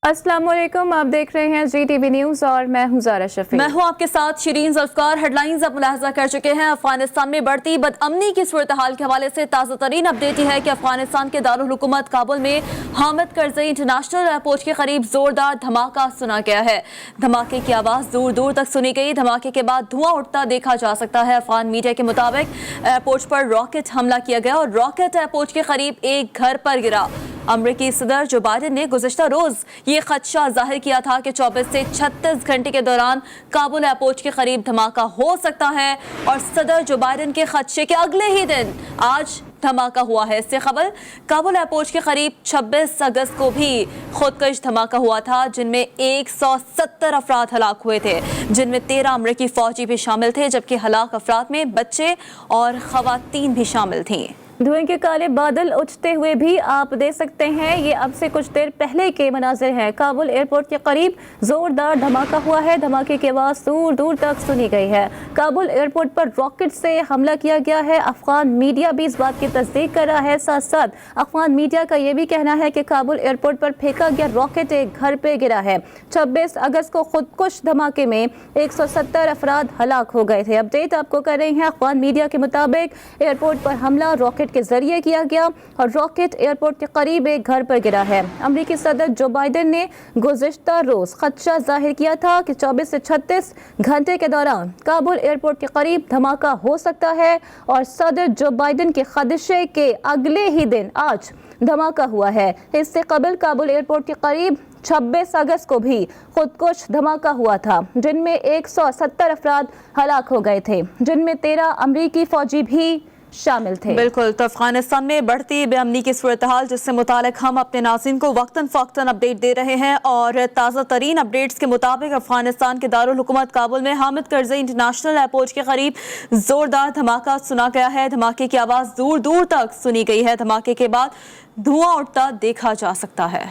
अस्सलाम वालेकुम, आप देख रहे हैं GTV न्यूज़ और मैं हूं ज़ारा शफी। मैं हूं आपके साथ शिरीन ज़ुल्फ़कार। हेडलाइंस आप मुलाहजा कर चुके हैं। अफगानिस्तान में बढ़ती बदअमनी की सूरत हाल के हवाले से ताज़ा तरीन अपडेट है कि अफगानिस्तान के दारुल हुकूमत काबुल में हामिद करज़ई इंटरनेशनल एयरपोर्ट के करीब जोरदार धमाका सुना गया है। धमाके की आवाज़ दूर दूर तक सुनी गई। धमाके के बाद धुआं उठता देखा जा सकता है। अफगान मीडिया के मुताबिक एयरपोर्ट पर रॉकेट हमला किया गया और रॉकेट एयरपोर्ट के करीब एक घर पर गिरा। अमरीकी सदर जो बाइडेन ने गुज़िश्ता रोज ये खदशा जाहिर किया था कि 24 से 36 घंटे के दौरान काबुल एयरपोर्ट के करीब धमाका हो सकता है और सदर जो बाइडेन के खदशे के अगले ही दिन आज धमाका हुआ है। इससे कबल काबुल एयरपोर्ट के करीब 26 अगस्त को भी खुदकश धमाका हुआ था, जिनमें 170 अफराद हलाक हुए थे, जिनमें 13 अमरीकी फौजी भी शामिल थे, जबकि हलाक अफराद में बच्चे और खवातीन भी शामिल थीं। धुएं के काले बादल उठते हुए भी आप देख सकते हैं। ये अब से कुछ देर पहले के मनाजिर हैं। काबुल एयरपोर्ट के करीब जोरदार धमाका हुआ है। धमाके की आवाज़ दूर दूर तक सुनी गई है। काबुल एयरपोर्ट पर रॉकेट से हमला किया गया है। अफगान मीडिया भी इस बात की तस्दीक कर रहा है। साथ साथ अफगान मीडिया का यह भी कहना है कि काबुल एयरपोर्ट पर फेंका गया रॉकेट एक घर पर गिरा है। 26 अगस्त को खुदकुश धमाके में 170 अफराद हलाक हो गए थे। अपडेट आपको कर रहे हैं। अफगान मीडिया के मुताबिक एयरपोर्ट पर हमला रॉकेट के जरिए किया गया और रॉकेट एयरपोर्ट के करीब एक घर पर गिरा है। अमेरिकी सदर जो बाइडेन ने गुज़िश्ता रोज खदशा जाहिर किया था कि 24 से 36 घंटे के दौरान काबुल एयरपोर्ट के करीब धमाका हो सकता है और सदर जो बाइडेन के खदशे के अगले ही दिन आज धमाका हुआ है। इससे कबल काबुल एयरपोर्ट के करीब 26 अगस्त को भी खुदकुश धमाका हुआ था, जिनमें 170 अफराद हलाक हो गए थे, जिनमें 13 अमरीकी फौजी भी शामिल थे। बिल्कुल, तो अफगानिस्तान में बढ़ती बेअमनी की सूरत हाल जिससे मुतालिक हम अपने नाज़रीन को वक्तन फ़ौक्तन अपडेट दे रहे हैं और ताज़ा तरीन अपडेट्स के मुताबिक अफगानिस्तान के दारुल हुकूमत काबुल में हामिद करज़ई इंटरनेशनल एयरपोर्ट के करीब जोरदार धमाका सुना गया है। धमाके की आवाज़ दूर दूर तक सुनी गई है। धमाके के बाद धुआं उठता देखा जा सकता है।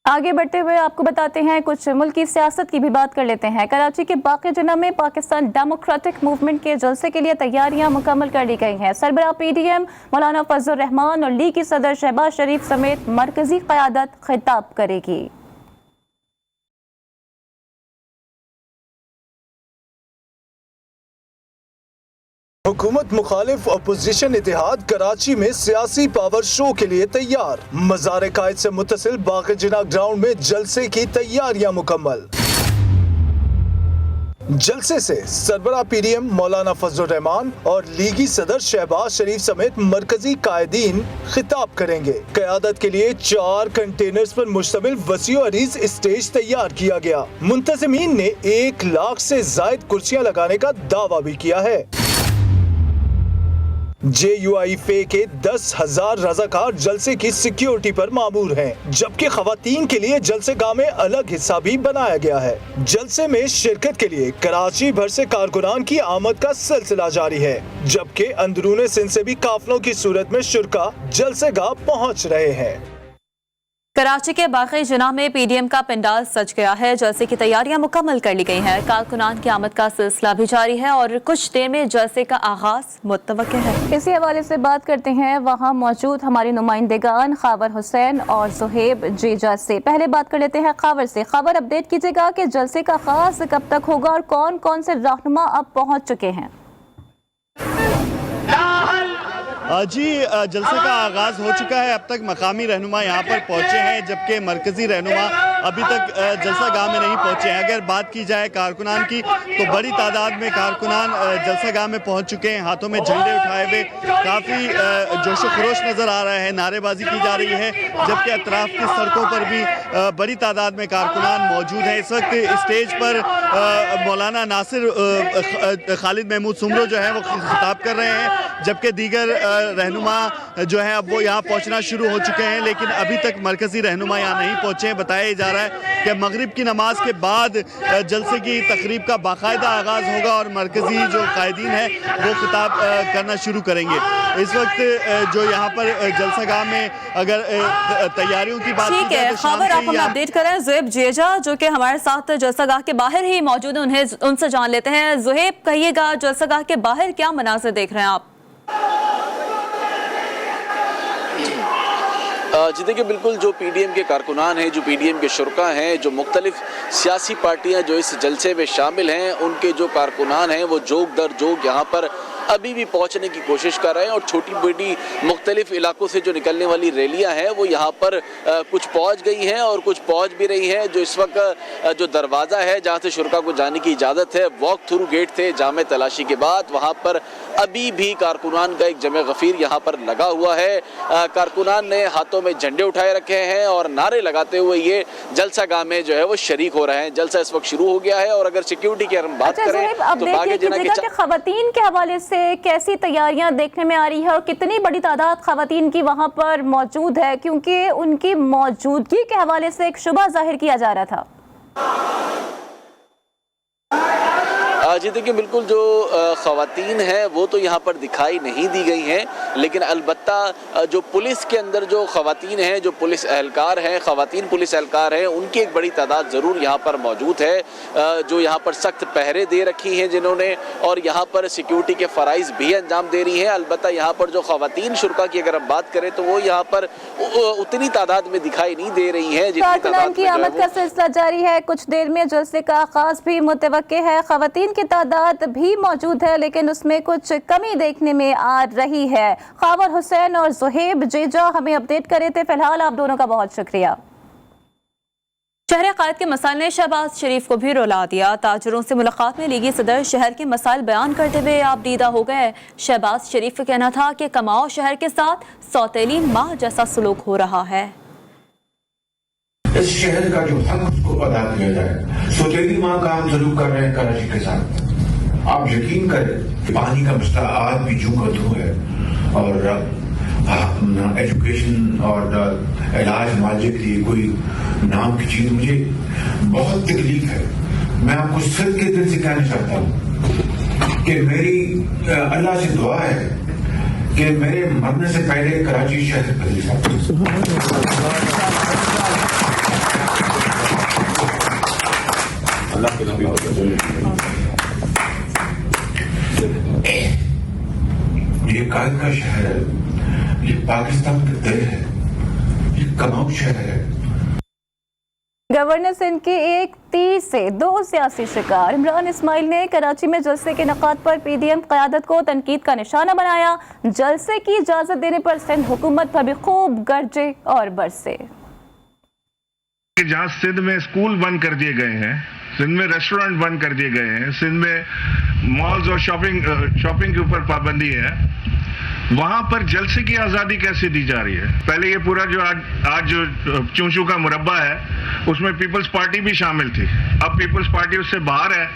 आगे बढ़ते हुए आपको बताते हैं, कुछ मुल्क की सियासत की भी बात कर लेते हैं। कराची के बाक़ी जिन्ना में पाकिस्तान डेमोक्रेटिक मूवमेंट के जलसे के लिए तैयारियां मुकम्मल कर ली गई हैं। सरबराह PDM मौलाना फजलुर रहमान और लीग की सदर शहबाज शरीफ समेत मरकजी क़यादत खिताब करेगी। हुकूमत मुखालिफ अपोजिशन इत्तेहाद कराची में सियासी पावर शो के लिए तैयार। मज़ार कायद से मुत्तसिल बाक़ी जिन्ना ग्राउंड में जलसे की तैयारियां मुकम्मल। जलसे से सरबराह PDM मौलाना फजलुर रहमान और लीगी सदर शहबाज शरीफ समेत मरकजी कायदीन खिताब करेंगे। क़यादत के लिए 4 कंटेनर्स पर मुश्तमिल वसीअ अरीज स्टेज तैयार किया गया। मुंतज़मीन ने 1 लाख से जायद कुर्सियां लगाने का दावा भी किया है। JUIFA के 10,000 रज़ाकार जलसे की सिक्योरिटी पर मामूर हैं, जबकि खवातीन के लिए जलसेगाह में अलग हिस्सा भी बनाया गया है। जलसे में शिरकत के लिए कराची भर से कारकुनान की आमद का सिलसिला जारी है, जबकि अंदरूने सिंध से भी काफिलों की सूरत में शुरका जलसेगाह पहुँच रहे हैं। कराची के बाक़ी जिन्ना में PDM का पंडाल सज गया है। जलसे की तैयारियां मुकम्मल कर ली गई हैं। कारकुनान की आमद का सिलसिला भी जारी है और कुछ देर में जलसे का आगाज मुतवक्किल है। इसी हवाले से बात करते हैं वहाँ मौजूद हमारे नुमाइंदेगान खावर हुसैन और सुहेब जीजा से। पहले बात कर लेते हैं खावर से। खावर, अपडेट कीजिएगा कि जलसे का आगाज कब तक होगा और कौन कौन से रहनुमा अब पहुँच चुके हैं। जी, जलसे का आगाज़ हो चुका है। अब तक मकामी रहनुमा यहाँ पर पहुँचे हैं, जबकि मरकज़ी रहनुमा अभी तक जलसा गाह में नहीं पहुँचे हैं। अगर बात की जाए कारकुनान की, तो बड़ी तादाद में कारकुनान जलसा गाह में पहुँच चुके हैं। हाथों में झंडे उठाए हुए काफ़ी जोश व खरोश नज़र आ रहा है। नारेबाजी की जा रही है, जबकि अतराफ़ की सड़कों पर भी बड़ी तादाद में कारकुनान मौजूद हैं। इस वक्त स्टेज पर मौलाना नासिर खालिद महमूद सुमरो जो है वो खिताब कर रहे हैं, जबकि दीगर रहनुमा जो है अब वो यहाँ पहुँचना शुरू हो चुके हैं, लेकिन अभी तक मरकज़ी रहनुमा यहाँ नहीं पहुँचे हैं। बताया जा रहा है कि मगरिब की नमाज के बाद जलसे की तकरीब का बाकायदा आगाज़ होगा और मरकज़ी जो कायदीन है वो खिताब करना शुरू करेंगे। इस वक्त जो यहाँ पर जलसागाह में अगर तैयारियों की बात ठीक है, खबर आप हमें अपडेट करें। ज़ुहैब जेजा जो कि हमारे साथ जलसागाह के बाहर ही मौजूद है, उनसे जान लेते हैं। ज़ुहैब, कहिएगा जलसागाह के बाहर क्या मनाज़िर देख रहे हैं आप? जी देखिए, बिल्कुल जो पीडीएम के कारकुनान हैं, जो पीडीएम के शुरका हैं, जो मुख्तलिफ सियासी पार्टियां जो इस जलसे में शामिल हैं, उनके जो कारकुनान हैं वो जोग दर जोग यहाँ पर अभी भी पहुंचने की कोशिश कर रहे हैं और छोटी बड़ी मुख्तलिफ इलाकों से जो निकलने वाली रैलियां हैं वो यहाँ पर कुछ पहुंच गई हैं और कुछ पहुंच भी रही हैं। जो इस वक्त जो दरवाज़ा है जहाँ से शुरका को जाने की इजाज़त है, वॉक थ्रू गेट थे जामे तलाशी के बाद, वहाँ पर अभी भी कारकुनान का एक जमे गफीर यहाँ पर लगा हुआ है। कारकुनान ने हाथों में झंडे उठाए रखे हैं और नारे लगाते हुए ये जलसा गाह में जो है वो शरीक हो रहे हैं। जलसा इस वक्त शुरू हो गया है और अगर सिक्योरिटी की हम बात करें तो बागे जना के खवातीन के हवाले से कैसी तैयारियां देखने में आ रही है और कितनी बड़ी तादाद खवातीन की वहां पर मौजूद है, क्योंकि उनकी मौजूदगी के हवाले से एक शुबा जाहिर किया जा रहा था। जी देखिए, बिल्कुल जो ख़वातीन हैं वो तो यहाँ पर दिखाई नहीं दी गई हैं, लेकिन अलबत्ता जो पुलिस के अंदर जो ख़वातीन हैं, जो पुलिस एहलकार हैं, ख़वातीन पुलिस एहलकार हैं, उनकी एक बड़ी तादाद ज़रूर यहाँ पर मौजूद है, जो यहाँ पर सख्त पहरे दे रखी हैं जिन्होंने, और यहाँ पर सिक्योरिटी के फ़राइज़ भी अंजाम दे रही हैं। अलबत्ता यहाँ पर जो ख़वातीन शुरका की अगर हम बात करें तो वो यहाँ पर उतनी तादाद में दिखाई नहीं दे रही हैं जितनी तादाद की आमद का सिलसिला जारी है। कुछ देर में जलसे का आगाज़ भी मुतवक्के है। ख़वातीन की तादाद भी मौजूद है लेकिन उसमें कुछ कमी देखने में आ रही है। खावर हुसैन और ज़ुहैब जेजा हमें अपडेट करे थे। फिलहाल आप दोनों का बहुत शुक्रिया। शहर क़ायद के मसाइल ने शहबाज शरीफ को भी रुला दिया। ताजरों से मुलाकात में लीगी सदर शहर के मसाइल बयान करते हुए आप दीदा हो गए। शहबाज शरीफ का कहना था कि कमाओ शहर के साथ सौतेली माँ जैसा सलूक हो रहा है। इस शहर का जो हक उसको अदा किया जाए। सौतेली माँ का हम सलूक कर रहे हैं कराची के साथ। आप यकीन करें पानी का मसला आज भी जू का तू है और एजुकेशन और इलाज मुआवजे के लिए कोई नाम की चीज मुझे बहुत तकलीफ है। मैं आपको सच के दिल से कहना चाहता हूँ कि मेरी अल्लाह से दुआ है कि मेरे मरने से पहले कराची शहर बदल जाए। ये कायद का शहर है, ये पाकिस्तान का दिल है, ये कमाऊ शहर है। गवर्नर सिंध के एक तीर से दो सियासी शिकार। इमरान इस्माइल ने कराची में जलसे के नकाद पर पीडीएम क़यादत को तनकीद का निशाना बनाया। जलसे की इजाजत देने पर सिंध हुकूमत पर भी खूब गरजे और बरसे। जहाँ सिंध में स्कूल बंद कर दिए गए हैं, सिंध में रेस्टोरेंट बंद कर दिए गए हैं, सिंध में मॉल्स और शॉपिंग के ऊपर पाबंदी है, वहां पर जलसे की आज़ादी कैसे दी जा रही है? पहले ये पूरा जो आज जो चूंचू का मुरब्बा है उसमें पीपल्स पार्टी भी शामिल थी। अब पीपल्स पार्टी उससे बाहर है,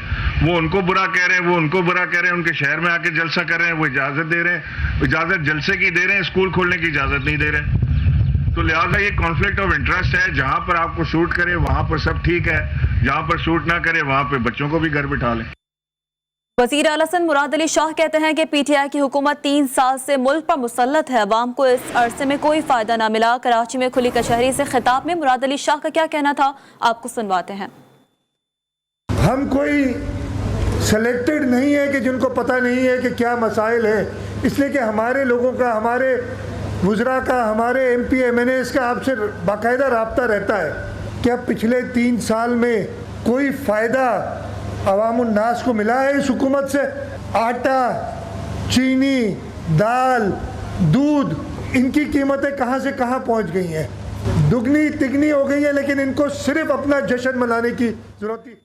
वो उनको बुरा कह रहे हैं, वो उनको बुरा कह रहे हैं, उनके शहर में आके जलसा कर रहे हैं, वो इजाज़त दे रहे हैं, इजाज़त जलसे की दे रहे हैं, स्कूल खोलने की इजाज़त नहीं दे रहे। तो लिहाजा ये कॉन्फ्लिक्ट ऑफ इंटरेस्ट है। जहां पर आपको सूट करे वहां पर सब ठीक है, जहां पर सूट ना करे वहां पर बच्चों को भी घर बिठा लें। वज़ीर आला सिंध मुराद अली शाह कहते हैं कि पीटीआई की हुकूमत 3 साल से मुल्क पर मुसल्लत है, अवाम को इस अरसे में कोई फायदा ना मिला। कराची में खुली कचहरी से खिताब में मुराद अली शाह का क्या कहना था, आपको सुनवाते हैं। हम कोई सेलेक्टेड नहीं है कि जिनको पता नहीं है कि क्या मसाइल है, इसलिए कि हमारे लोगों का, हमारे वुज़रा का, हमारे MP MNAs का आपसे बाकायदा रब्ता रहता है। क्या पिछले 3 साल में कोई फ़ायदा अवामुन्नास को मिला है इस हुकूमत से? आटा, चीनी, दाल, दूध, इनकी कीमतें कहाँ से कहाँ पहुँच गई हैं, दुगनी तिगनी हो गई है, लेकिन इनको सिर्फ अपना जश्न मनाने की ज़रूरत थी।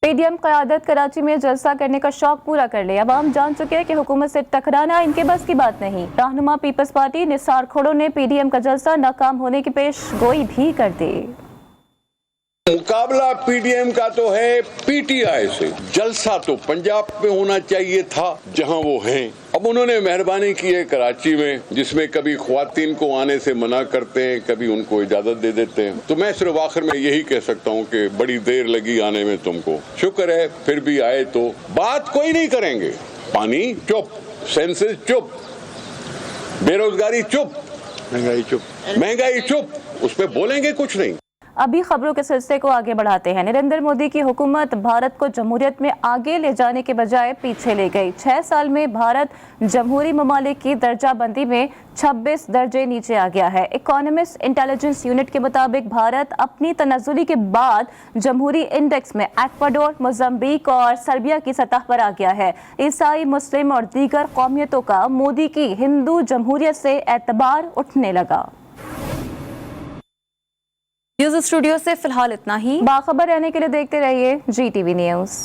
पीडीएम क़यादत कराची में जलसा करने का शौक पूरा कर ले। अवाम जान चुके हैं कि हुकूमत से टकराना इनके बस की बात नहीं। रहनुमा पीपल्स पार्टी निसार खोड़ो ने पीडीएम का जलसा नाकाम होने की पेश गोई भी कर दी। मुकाबला पीडीएम का तो है पीटीआई से। जलसा तो पंजाब में होना चाहिए था जहां वो हैं। अब उन्होंने मेहरबानी की है कराची में, जिसमें कभी ख्वातीन को आने से मना करते हैं, कभी उनको इजाजत दे देते हैं। तो मैं सिर्फ आखिर में यही कह सकता हूं कि बड़ी देर लगी आने में तुमको, शुक्र है फिर भी आए। तो बात कोई नहीं करेंगे, पानी चुप, सेंसेस चुप, बेरोजगारी चुप, महंगाई चुप, उस पर बोलेंगे कुछ नहीं। अभी खबरों के सिलसिले को आगे बढ़ाते हैं। नरेंद्र मोदी की हुकूमत भारत को जमहूरियत में आगे ले जाने के बजाय पीछे ले गई। 6 साल में भारत जमहूरी ममालिक की दर्जाबंदी में 26 दर्जे नीचे आ गया है। इकोनॉमिस्ट इंटेलिजेंस यूनिट के मुताबिक भारत अपनी तनज़्ज़ुली के बाद जमहूरी इंडेक्स में इक्वाडोर, मोज़ाम्बिक और सर्बिया की सतह पर आ गया है। ईसाई, मुस्लिम और दीगर कौमियतों का मोदी की हिंदू जमहूरियत से एतबार उठने लगा। न्यूज़ स्टूडियो से फिलहाल इतना ही। बाखबर रहने के लिए देखते रहिए GTV न्यूज़।